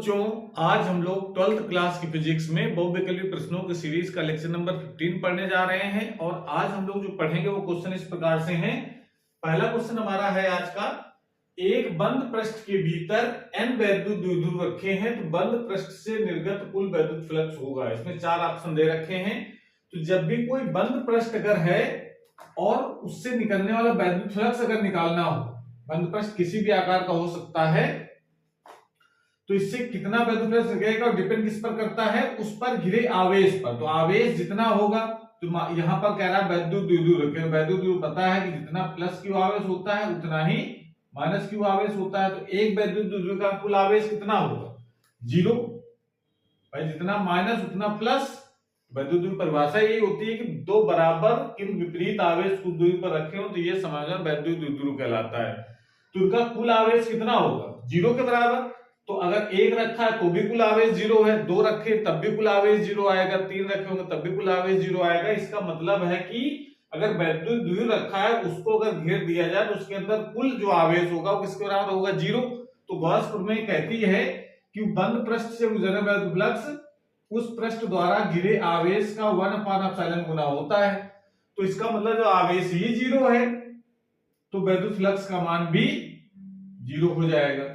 बच्चों, आज हम लोग 12th क्लास की फिजिक्स में बहुविकल्पी प्रश्नों की सीरीज का लेक्चर नंबर 15 पढ़ने जा रहे हैं। और आज हम लोग जो पढ़ेंगे वो क्वेश्चन इस प्रकार से हैं। पहला क्वेश्चन हमारा है आज का, एक बंद पृष्ठ के भीतर n वैद्युत द्विध्रुव रखे हैं तो बंद पृष्ठ से निर्गत कुल वैद्युत फ्लक्स होगा। इसमें 4 ऑप्शन दे रखे हैं। तो जब भी कोई बंद पृष्ठ अगर है और उससे निकलने वाला वैद्युत फ्लक्स अगर निकालना हो, बंद पृष्ठ किसी भी आकार का हो सकता है, तो इससे कितना वैद्युत फ्लक्स लगेगा और डिपेंड किस पर करता है, उस पर घिरे आवेश पर। तो आवेश जितना होगा, तो यहाँ पर कह रहा है वैद्युत द्विध्रुव रखे। वैद्युत द्विध्रुव पता है कि जितना प्लस क्यू आवेश होता है उतना ही माइनस क्यू आवेश होता है। तो एक वैद्युत द्विध्रुव का कुल आवेश कितना होगा? 0। भाई जितना माइनस उतना प्लस। वैद्युत द्विध्रुव परिभाषा यही होती है कि दो बराबर किंतु विपरीत आवेश कुछ दूरी पर रखे हो तो ये समाधान वैद्युत द्विध्रुव कहलाता है। तो उनका कुल आवेश कितना होगा? 0 के बराबर। तो अगर 1 रखा है तो भी कुल आवेश 0 है, 2 रखे तब भी कुल आवेश 0 आएगा, 3 रखे होंगे तब भी कुल आवेश 0 आएगा। इसका मतलब है कि अगर वैद्युत द्विध्रुव रखा है उसको अगर घेर दिया जाए तो उसके अंदर कुल जो आवेश होगा वो किसके बराबर होगा? 0। तो गॉस प्रमेय कहती है कि बंद पृष्ठ से गुजरने वाला वैद्युत फ्लक्स उस पृष्ठ द्वारा घिरे आवेश का 1/ε गुना होता है। तो इसका मतलब जो आवेश ही 0 है तो वैद्युत फ्लक्स का मान भी 0 हो जाएगा।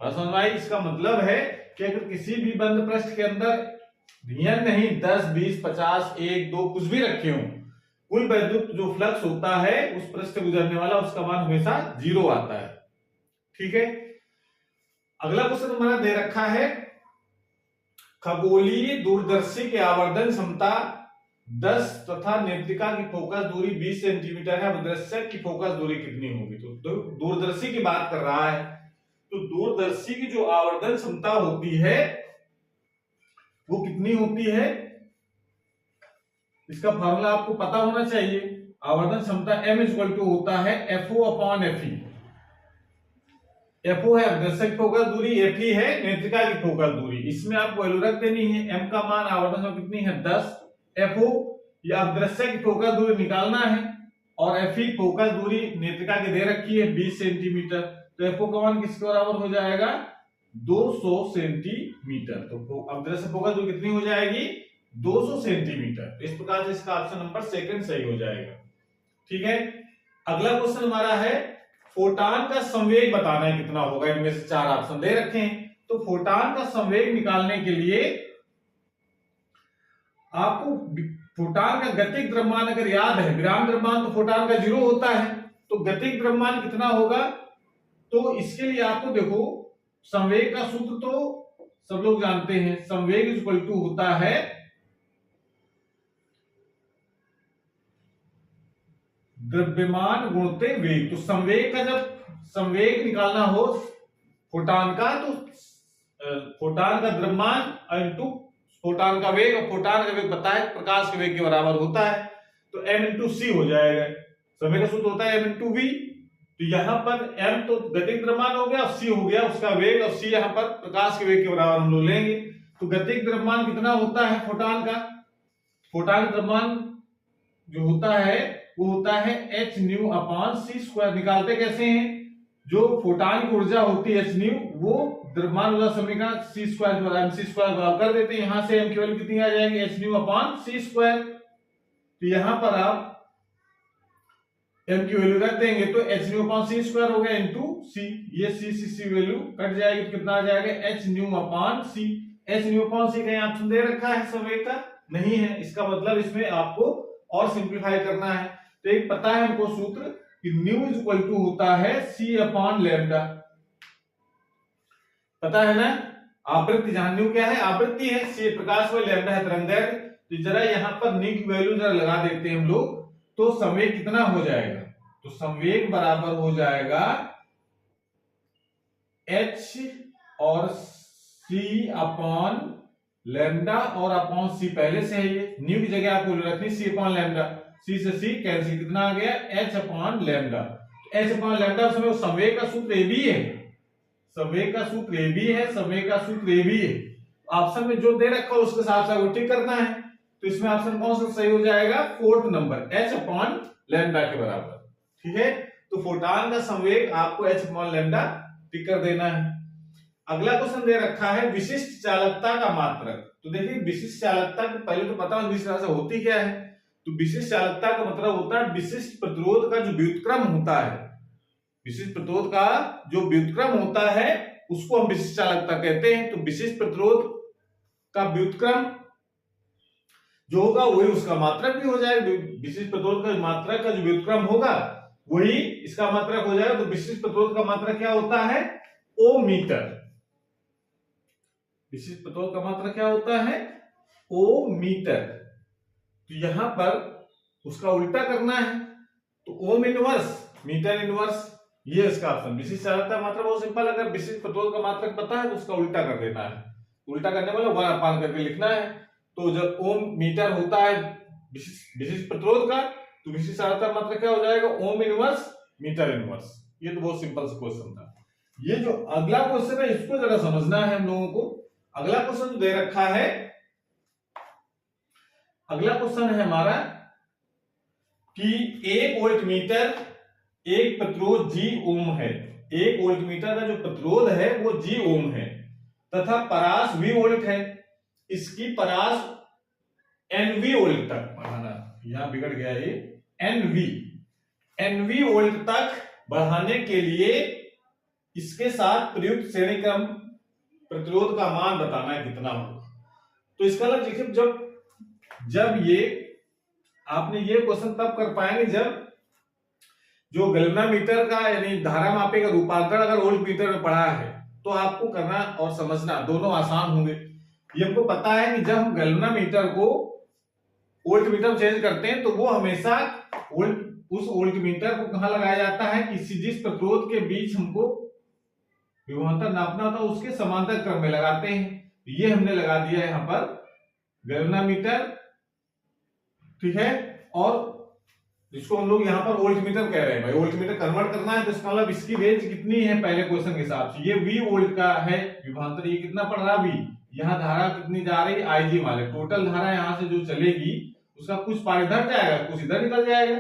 समझ में आई? इसका मतलब है कि अगर किसी भी बंद पृष्ठ के अंदर नियम नहीं 10, 20, 50, 1, 2 कुछ भी रखे हो, कुल वैद्युत जो फ्लक्स होता है उस पृष्ठ से गुजरने वाला उसका मान हमेशा 0 आता है। ठीक है, अगला क्वेश्चन हमारा दे रखा है, खगोलीय दूरदर्शी की आवर्धन क्षमता 10 तथा नेत्रिका की फोकस दूरी 20 सेंटीमीटर है। दृश्यक की फोकस दूरी कितनी होगी? तो दूरदर्शी की बात कर रहा है। तो दूरदर्शी की जो आवर्धन क्षमता होती है वो कितनी होती है? इसका फॉर्मूला आपको पता होना चाहिए। आवर्धन क्षमता m = होता है FO/FE। FO है दर्शक की फोकस दूरी, FE है नेत्रिका की फोकस दूरी। इसमें आपको वैल्यू रख देनी है। m का मान आवर्धन क्षमता कितनी है? 10। FO या दर्शक की फोकस दूरी निकालना है और FE फोकस दूरी नेत्रिका की दे रखी है 20 सेंटीमीटर। तो FO का मान किसके बराबर हो जाएगा? 200 सेंटीमीटर। तो अब दृश्य फोकस दूरी कितनी हो जाएगी? 200 सेंटीमीटर। इस प्रकार से इसका ऑप्शन नंबर सेकंड सही हो जाएगा। ठीक है, अगला क्वेश्चन हमारा है, फोटॉन का संवेग बताना है कितना होगा। इनमें से 4 ऑप्शन दे रखे हैं। तो फोटॉन का संवेग निकालने के लिए आपको फोटॉन का गतिक द्रव्यमान अगर याद है, विराम द्रव्यमान तो फोटॉन का 0 होता है, तो गतिक द्रव्यमान कितना होगा? तो इसके लिए आपको देखो, संवेग का सूत्र तो सब लोग जानते हैं। संवेग = होता है द्रव्यमान गुणित वेग। तो संवेग का जब संवेग निकालना हो फोटॉन का, तो फोटॉन का द्रव्यमान इंटू फोटॉन का वेग, और फोटॉन का वेग पता है प्रकाश के वेग के बराबर होता है। तो m × c हो जाएगा। संवेग का सूत्र होता है m × v। तो यहां पर m तो गतिक द्रव्यमान हो गया और c हो गया उसका वेग, और c यहां पर प्रकाश के वेग के बराबर हम लोग लेंगे। तो गतिक द्रव्यमान कितना होता है फोटॉन का? फोटॉन का द्रव्यमान जो होता है वो होता है hν/c²। निकालते कैसे हैं? जो फोटॉन की ऊर्जा होती है hν, वो द्रव्यमान ऊर्जा समीकरण c² mc² बराबर कर देते हैं। यहां से m की वैल्यू कितनी आ जाएगी? hν/c²। तो यहां पर आप m की वैल्यू रख देंगे तो hν/c² हो गया इंटू c। ये c वैल्यू कट जाएगी तो कितना आ जाएगा? hν/c। hν/c कहीं ऑप्शन दे रखा है संवेग का? नहीं है। इसका मतलब इसमें आपको और सिंप्लीफाई करना है। तो एक पता है हमको सूत्र कि ν = होता है c/λ। पता है ना? आवृत्ति, जहां ν क्या है? आवृत्ति है, c प्रकाश व लैम्डा है तरंगदैर्घ्य। तो जरा यहां पर ν की वैल्यू जरा लगा देते हैं हम लोग, तो संवेग कितना हो जाएगा? तो संवेग बराबर हो जाएगा h और c/λ और अपॉन c पहले से है। ये न्यू की जगह आपको रखनी c/λ। c से c कैंसिल, कितना आ गया? h/λ। h/λ समय संवेग का सूत्र ab है। संवेग का सूत्र ab है। संवेग का सूत्र ab है। ऑप्शन में जो दे रखा है उसके हिसाब से टिक करना है। तो इसमें ऑप्शन कौन सा सही हो जाएगा? 4th नंबर, h/λ के बराबर। ठीक है, तो फोटॉन का संवेग आपको h/λ टिक कर देना है। अगला क्वेश्चन दे रखा है विशिष्ट चालकता का मात्रक। तो देखिए विशिष्ट चालकता के पहले तो पता हो इस तरह से होती क्या है। तो विशिष्ट चालकता का मतलब होता है विशिष्ट प्रतिरोध का जो व्युत्क्रम होता है, विशिष्ट प्रतिरोध का जो व्युत्क्रम होता है उसको हम विशिष्ट चालकता कहते हैं। तो विशिष्ट प्रतिरोध का व्युत्क्रम जो होगा वही उसका मात्रक भी हो जाएगा। विशिष्ट प्रतिरोध का मात्रक का जो व्युत्क्रम होगा वही इसका मात्रक हो जाएगा। तो विशिष्ट प्रतिरोध का मात्रक क्या होता है? ओमीटर। विशिष्ट प्रतिरोध का मात्रक क्या होता है? ओमीटर। तो यहां पर उसका उल्टा करना है, तो ओम इनवर्स मीटर इनवर्स, ये इसका ऑप्शन। विशिष्ट चालकता मात्रक बहुत सिंपल, अगर विशिष्ट प्रतिरोध का मात्रक पता है तो उसका उल्टा कर देना है। उल्टा करने वाला 1/, करके लिखना है। तो जब ओम मीटर होता है विशिष्ट प्रतिरोध का, तो विशिष्ट चालकता मात्रक क्या हो जाएगा? Ohm inverse metre inverse. ये तो बहुत सिंपल सा क्वेश्चन था। ये जो अगला क्वेश्चन है इसको जरा समझना है हम लोगों को। अगला क्वेश्चन जो दे रखा है, अगला क्वेश्चन है हमारा कि 1 वोल्ट मीटर एक प्रतिरोध जी ओम है। 1 वोल्ट मीटर का जो प्रतिरोध है वो जी ओम है तथा परास वी वोल्ट है। इसकी परास एनवी वोल्ट तक बढ़ाना, यहां बिगड़ गया ये, एनवी वोल्ट तक बढ़ाने के लिए इसके साथ प्रयुक्त श्रेणी क्रम प्रतिरोध का मान बताना है कितना होगा। तो इसका मतलब देखिए जब ये आपने ये क्वेश्चन तब कर पाएंगे जब जो गैल्वेनोमीटर का यानी धारा मापे का रूपांतरण अगर वोल्ट मीटर में पड़ा है तो आपको करना और समझना दोनों आसान होंगे। ये हमको पता है कि जब हम गैल्वेनोमीटर को वोल्ट मीटर में चेंज करते हैं तो वो हमेशा उस वोल्ट मीटर को कहां लगाया जाता है कि जिस प्रतिरोध के बीच हमको विभवांतर नापना होता है उसके समांतर क्रम में लगाते हैं। ये हमने लगा दिया है यहां पर गैल्वेनोमीटर, ठीक है। और जिसको हम लोग यहाँ पर वोल्ट मीटर कह रहे हैं, भाई वोल्ट मीटर कन्वर्ट करना है तो इसका मतलब इसकी रेंज कितनी है पहले क्वेश्चन के हिसाब से, ये V वोल्ट का है विभवांतर, ये कितना पड़ रहा है V, यहाँ धारा कितनी जा रही है IG वाले, टोटल धारा यहाँ से जो चलेगी उसका कुछ पार्ट इधर जाएगा कुछ इधर निकल जाएगा।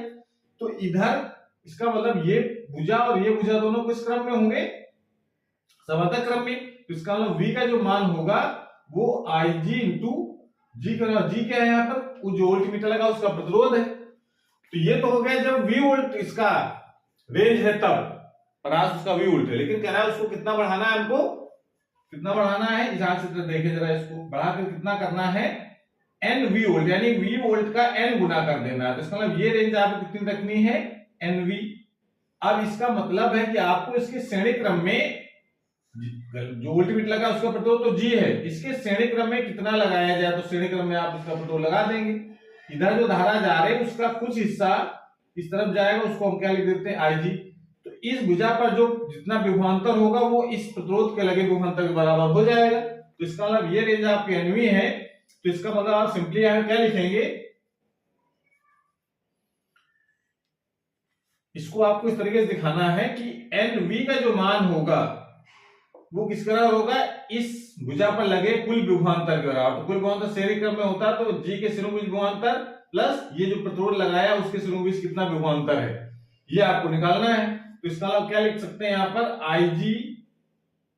तो इधर इसका मतलब ये भुजा और ये भुजा दोनों किस क्रम में होंगे? समांतर क्रम में। तो इसका मतलब V का जो मान होगा वो IG इंटू जी का, जी क्या है यहाँ पर? वो जो वोल्ट मीटर लगा उसका प्रतिरोध है। तो ये तो हो गया जब V वोल्ट इसका रेंज है तब परास उसका V वोल्ट है, लेकिन कह रहा है उसको कितना बढ़ाना है हमको, कितना बढ़ाना है ध्यान से देखे जरा, इसको बढ़ाकर कितना करना है? NV वोल्ट, यानी V वोल्ट का N गुना कर देना है। तो इसका मतलब ये रेंज आपको कितनी रखनी है? NV। अब इसका मतलब है कि आपको इसके श्रेणी क्रम में जो वोल्ट मीटर लगा उसका प्रतिरोध तो G है, इसके श्रेणी क्रम में कितना लगाया जाए तो श्रेणी क्रम में आप इसका प्रतिरोध लगा देंगे। इधर जो धारा जा रही है उसका कुछ हिस्सा इस तरफ जाएगा, उसको हम क्या लिख देते हैं? IG। तो इस भुजा पर जो जितना विभवांतर होगा वो इस प्रतिरोध के लगे विभवांतर के बराबर हो जाएगा। तो इसका मतलब ये रेंज आपकी NV है। तो इसका मतलब आप सिंपली यहां क्या लिखेंगे, इसको आपको इस तरीके से दिखाना है कि NV का जो मान होगा वो किस बराबर होगा? इस भुजा पर लगे कुल विभवांतर के बराबर। तो कुल विभवांतर श्रेणी क्रम में होता है तो G के सिरों के बीच विभवांतर प्लस ये जो प्रतिरोध लगाया उसके सिरों के बीच कितना विभवांतर है ये आपको निकालना है। तो इसका आप क्या लिख सकते हैं यहाँ पर? IG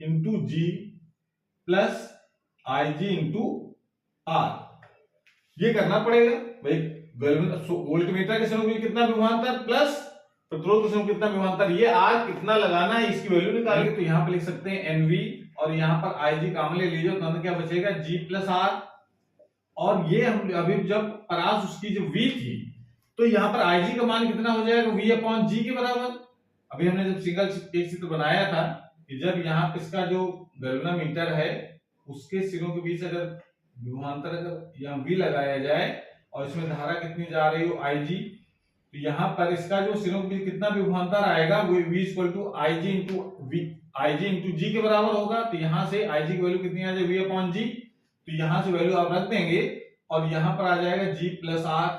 into G plus IG into R, ये करना पड़ेगा भाई। वोल्ट मीटर के सिरों के बीच कितना विभवांतर प्लस प्रतिरोध के सिरों कितना विभवांतर, ये R कितना लगाना है इसकी वैल्यू निकाल के तो यहाँ पे लिख सकते हैं NV और यहाँ पर IG कॉमन ले लीजिए तो क्या बचेगा? G plus R। और ये हम अभी जब परास उसकी जो V थी तो यहाँ पर IG का मान कितना हो जाएगा? V अपॉन G के बराबर। अभी हमने जब सिंगल एक चित्र बनाया था कि जब यहाँ पे इसका जो गैल्वेनोमीटर है उसके सिरों के बीच अगर विभवांतर अगर यहाँ V लगाया जाए और इसमें धारा कितनी जा रही हो IG, तो यहाँ पर इसका जो सिरों के बीच कितना विभवांतर आएगा वो V equal to IG into G के बराबर होगा। तो यहाँ से IG की वैल्यू कितनी आ जाएगी? V upon G। तो यहाँ से वैल्यू आप रख देंगे और यहाँ पर आ जाएगा G प्लस R,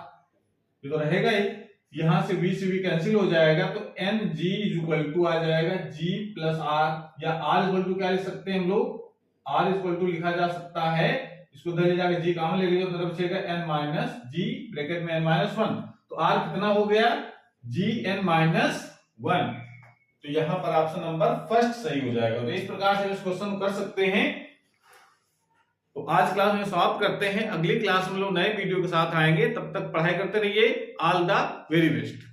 ये तो रहेगा ही। यहाँ से V कैंसिल हो जाएगा तो NG इक्वल टू आ जाएगा G प्लस R, या R इक्वल टू क्या लिख सकते हैं हम लोग? R इक्वल टू लिखा जा सकता है, इसको धर ले जाकर G कॉमन ले लीजिए तो बचेगा N माइनस G ब्रैकेट में N माइनस 1। तो R कितना हो गया? G N minus 1। तो यहाँ पर ऑप्शन नंबर फर्स्ट सही हो जाएगा। तो इस प्रकार से इस क्वेश्चन कर सकते हैं। तो आज क्लास में समाप्त करते हैं, अगली क्लास में लोग नए वीडियो के साथ आएंगे। तब तक पढ़ाई करते रहिए। All the very best.